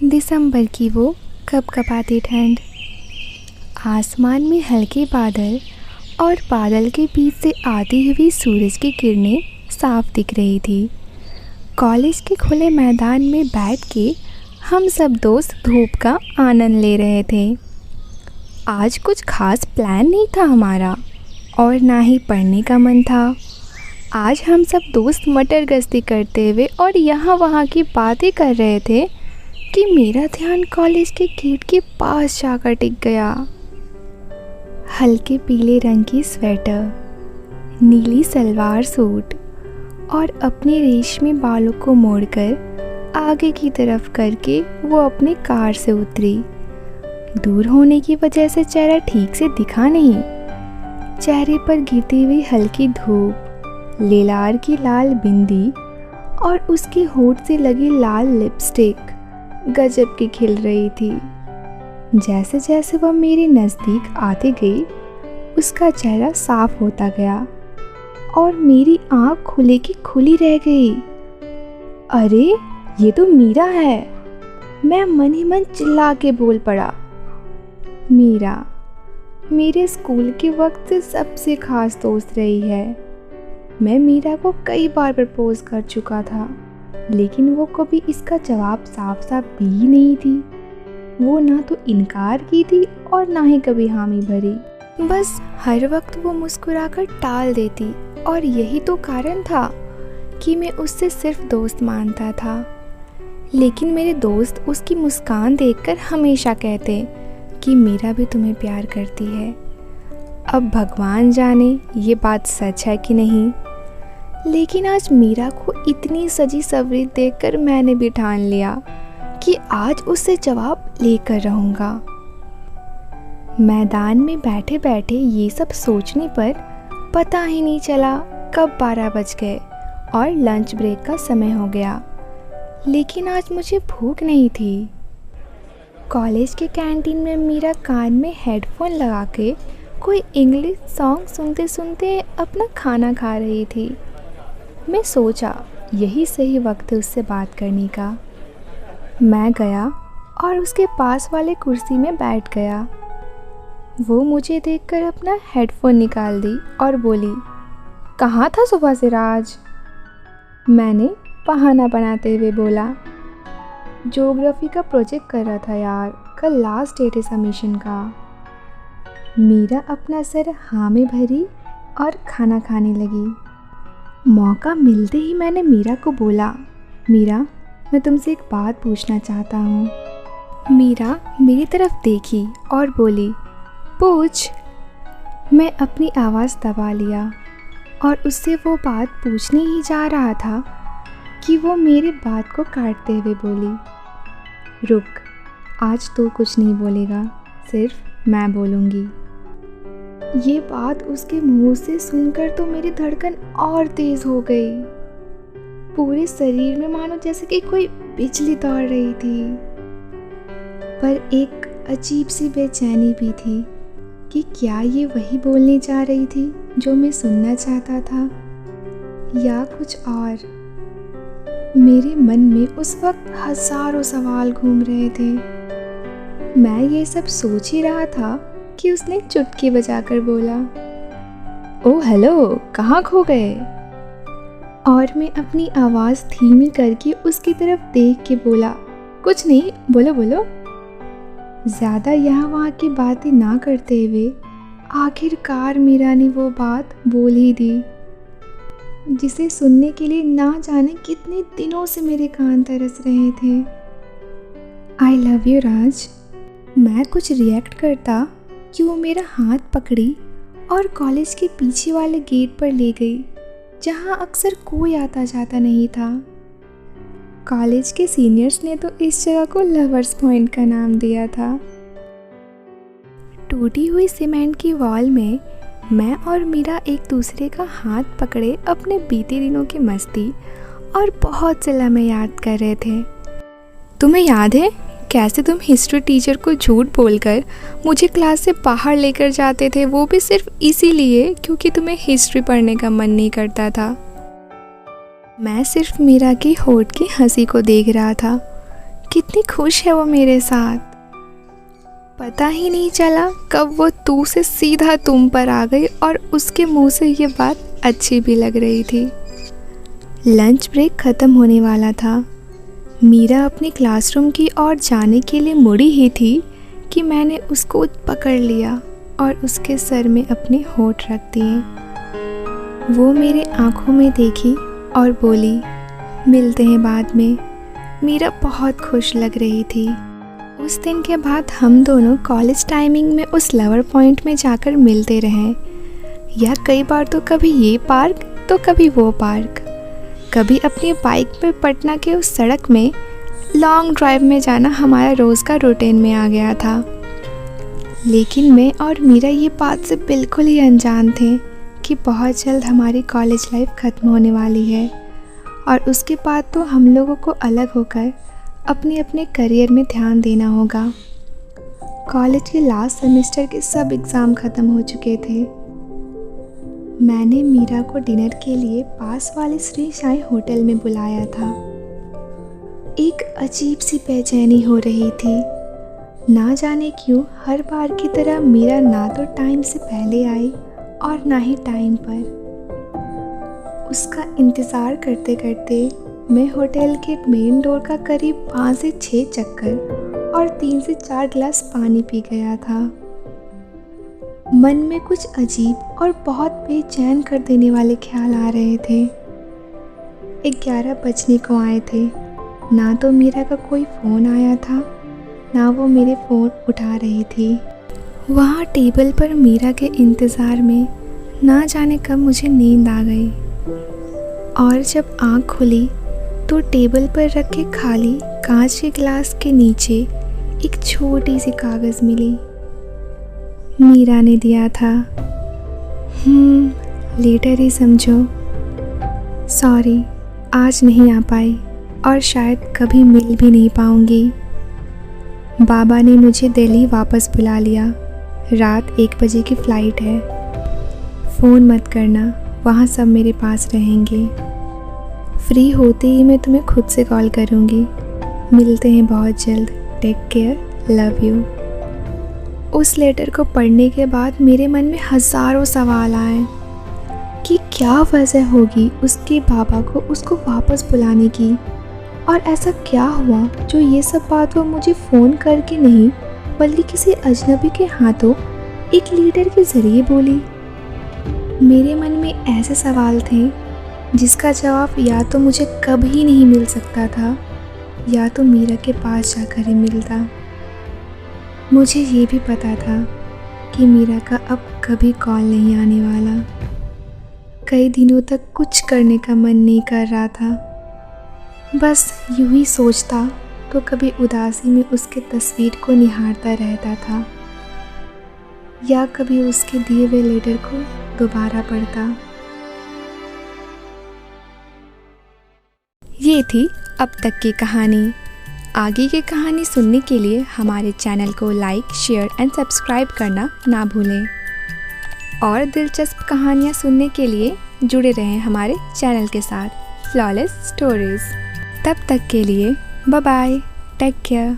दिसंबर की वो कपकपाती ठंड। आसमान में हल्के बादल और बादल के बीच से आती हुई सूरज की किरणें साफ दिख रही थी। कॉलेज के खुले मैदान में बैठ के हम सब दोस्त धूप का आनंद ले रहे थे। आज कुछ खास प्लान नहीं था हमारा और ना ही पढ़ने का मन था। आज हम सब दोस्त मटर गश्ती करते हुए और यहाँ वहाँ की बातें कर रहे थे कि मेरा ध्यान कॉलेज के गेट के पास जाकर टिक गया। हल्के पीले रंग की स्वेटर, नीली सलवार सूट और अपने रेशमी बालों को मोड़कर आगे की तरफ करके वो अपनी कार से उतरी। दूर होने की वजह से चेहरा ठीक से दिखा नहीं। चेहरे पर गिरती हुई हल्की धूप, लेलार की लाल बिंदी और उसके होठ से लगी लाल लिपस्टिक गजब की खिल रही थी। जैसे जैसे वह मेरे नज़दीक आती गई उसका चेहरा साफ होता गया और मेरी आँख खुले की खुली रह गई। अरे ये तो मीरा है, मैं मन ही मन चिल्ला के बोल पड़ा। मीरा मेरे स्कूल के वक्त से सबसे खास दोस्त रही है। मैं मीरा को कई बार प्रपोज कर चुका था, लेकिन वो कभी इसका जवाब साफ साफ दी ही नहीं थी। वो ना तो इनकार की थी और ना ही कभी हामी भरी। बस हर वक्त वो मुस्कुराकर टाल देती और यही तो कारण था कि मैं उससे सिर्फ दोस्त मानता था। लेकिन मेरे दोस्त उसकी मुस्कान देखकर हमेशा कहते कि मीरा भी तुम्हें प्यार करती है। अब भगवान जाने ये बात सच है कि नहीं, लेकिन आज मीरा को इतनी सजी सवरी देखकर मैंने भी ठान लिया कि आज उससे जवाब लेकर रहूँगा। मैदान में बैठे बैठे ये सब सोचने पर पता ही नहीं चला कब 12 बज गए और लंच ब्रेक का समय हो गया। लेकिन आज मुझे भूख नहीं थी। कॉलेज के कैंटीन में मीरा कान में हेडफोन लगा के कोई इंग्लिश सॉन्ग सुनते सुनते अपना खाना खा रही थी। मैं सोचा यही सही वक्त है उससे बात करने का। मैं गया और उसके पास वाले कुर्सी में बैठ गया। वो मुझे देखकर अपना हेडफोन निकाल दी और बोली, कहाँ था सुबह से राज? मैंने बहाना बनाते हुए बोला, ज्योग्राफी का प्रोजेक्ट कर रहा था यार, कल लास्ट डेट है सबमिशन का। मीरा अपना सर हाँ में भरी और खाना खाने लगी। मौका मिलते ही मैंने मीरा को बोला, मीरा मैं तुमसे एक बात पूछना चाहता हूँ। मीरा मेरी तरफ देखी और बोली, पूछ। मैं अपनी आवाज़ दबा लिया और उससे वो बात पूछने ही जा रहा था कि वो मेरी बात को काटते हुए बोली, रुक, आज तो कुछ नहीं बोलेगा, सिर्फ मैं बोलूँगी। ये बात उसके मुंह से सुनकर तो मेरी धड़कन और तेज हो गई। पूरे शरीर में मानो जैसे कि कोई बिजली दौड़ रही थी। पर एक अजीब सी बेचैनी भी थी कि क्या ये वही बोलने जा रही थी जो मैं सुनना चाहता था या कुछ और। मेरे मन में उस वक्त हजारों सवाल घूम रहे थे। मैं ये सब सोच ही रहा था कि उसने चुटकी बजाकर बोला, ओ हेलो, कहाँ खो गए? और मैं अपनी आवाज़ धीमी करके उसकी तरफ देख के बोला, कुछ नहीं, बोलो बोलो। ज़्यादा यहाँ वहाँ की बातें ना करते हुए आखिरकार मीरा ने वो बात बोल ही दी जिसे सुनने के लिए ना जाने कितने दिनों से मेरे कान तरस रहे थे। आई लव यू राज। मैं कुछ रिएक्ट करता कि वो मेरा हाथ पकड़ी और कॉलेज के पीछे वाले गेट पर ले गई जहाँ अक्सर कोई आता जाता नहीं था। कॉलेज के सीनियर्स ने तो इस जगह को लवर्स पॉइंट का नाम दिया था। टूटी हुई सीमेंट की वॉल में मैं और मीरा एक दूसरे का हाथ पकड़े अपने बीते दिनों की मस्ती और बहुत से लम्हे याद कर रहे थे। तुम्हें याद है कैसे तुम हिस्ट्री टीचर को झूठ बोलकर मुझे क्लास से बाहर लेकर जाते थे, वो भी सिर्फ इसीलिए क्योंकि तुम्हें हिस्ट्री पढ़ने का मन नहीं करता था। मैं सिर्फ मीरा की होठ की हंसी को देख रहा था कितनी खुश है वो मेरे साथ। पता ही नहीं चला कब वो तू से सीधा तुम पर आ गई और उसके मुंह से ये बात अच्छी भी लग रही थी। लंच ब्रेक ख़त्म होने वाला था। मीरा अपने क्लासरूम की ओर जाने के लिए मुड़ी ही थी कि मैंने उसको पकड़ लिया और उसके सर में अपने होंठ रख दिए। वो मेरे आँखों में देखी और बोली, मिलते हैं बाद में। मीरा बहुत खुश लग रही थी। उस दिन के बाद हम दोनों कॉलेज टाइमिंग में उस लवर पॉइंट में जाकर मिलते रहे, या कई बार तो कभी ये पार्क तो कभी वो पार्क। कभी अपनी बाइक पर पटना के उस सड़क में लॉन्ग ड्राइव में जाना हमारा रोज़ का रूटीन में आ गया था। लेकिन मैं और मीरा ये बात से बिल्कुल ही अनजान थे कि बहुत जल्द हमारी कॉलेज लाइफ ख़त्म होने वाली है और उसके बाद तो हम लोगों को अलग होकर अपने अपने करियर में ध्यान देना होगा। कॉलेज के लास्ट सेमेस्टर के सब एग्ज़ाम ख़त्म हो चुके थे। मैंने मीरा को डिनर के लिए पास वाले श्री साईं होटल में बुलाया था। एक अजीब सी बेचैनी हो रही थी। ना जाने क्यों हर बार की तरह मीरा ना तो टाइम से पहले आई और ना ही टाइम पर। उसका इंतज़ार करते करते मैं होटल के मेन डोर का करीब 5 से 6 चक्कर और 3 से 4 गिलास पानी पी गया था। मन में कुछ अजीब और बहुत बेचैन कर देने वाले ख्याल आ रहे थे। 11 बजने को आए थे। ना तो मीरा का कोई फ़ोन आया था, ना वो मेरे फ़ोन उठा रही थी। वहाँ टेबल पर मीरा के इंतज़ार में ना जाने कब मुझे नींद आ गई और जब आँख खुली तो टेबल पर रखे खाली कांच के गिलास के नीचे एक छोटी सी कागज़ मिली। मीरा ने दिया था। लेटर ही समझो। सॉरी, आज नहीं आ पाई और शायद कभी मिल भी नहीं पाऊंगी। बाबा ने मुझे दिल्ली वापस बुला लिया। रात 1 बजे की फ़्लाइट है। फ़ोन मत करना, वहाँ सब मेरे पास रहेंगे। फ्री होते ही मैं तुम्हें खुद से कॉल करूँगी। मिलते हैं बहुत जल्द। Take care, love you. उस लेटर को पढ़ने के बाद मेरे मन में हज़ारों सवाल आए कि क्या वजह होगी उसके बाबा को उसको वापस बुलाने की, और ऐसा क्या हुआ जो ये सब बात वो मुझे फ़ोन करके नहीं बल्कि किसी अजनबी के हाथों एक लीडर के ज़रिए बोली। मेरे मन में ऐसे सवाल थे जिसका जवाब या तो मुझे कभी नहीं मिल सकता था या तो मीरा के पास जाकर ही मिलता। मुझे ये भी पता था कि मीरा का अब कभी कॉल नहीं आने वाला। कई दिनों तक कुछ करने का मन नहीं कर रहा था। बस यूं ही सोचता तो कभी उदासी में उसके तस्वीर को निहारता रहता था या कभी उसके दिए हुए लेटर को दोबारा पढ़ता। ये थी अब तक की कहानी। आगे की कहानी सुनने के लिए हमारे चैनल को लाइक, शेयर एंड सब्सक्राइब करना ना भूलें और दिलचस्प कहानियाँ सुनने के लिए जुड़े रहें हमारे चैनल के साथ फ्लॉलेस स्टोरीज़। तब तक के लिए बाय बाय, टेक केयर।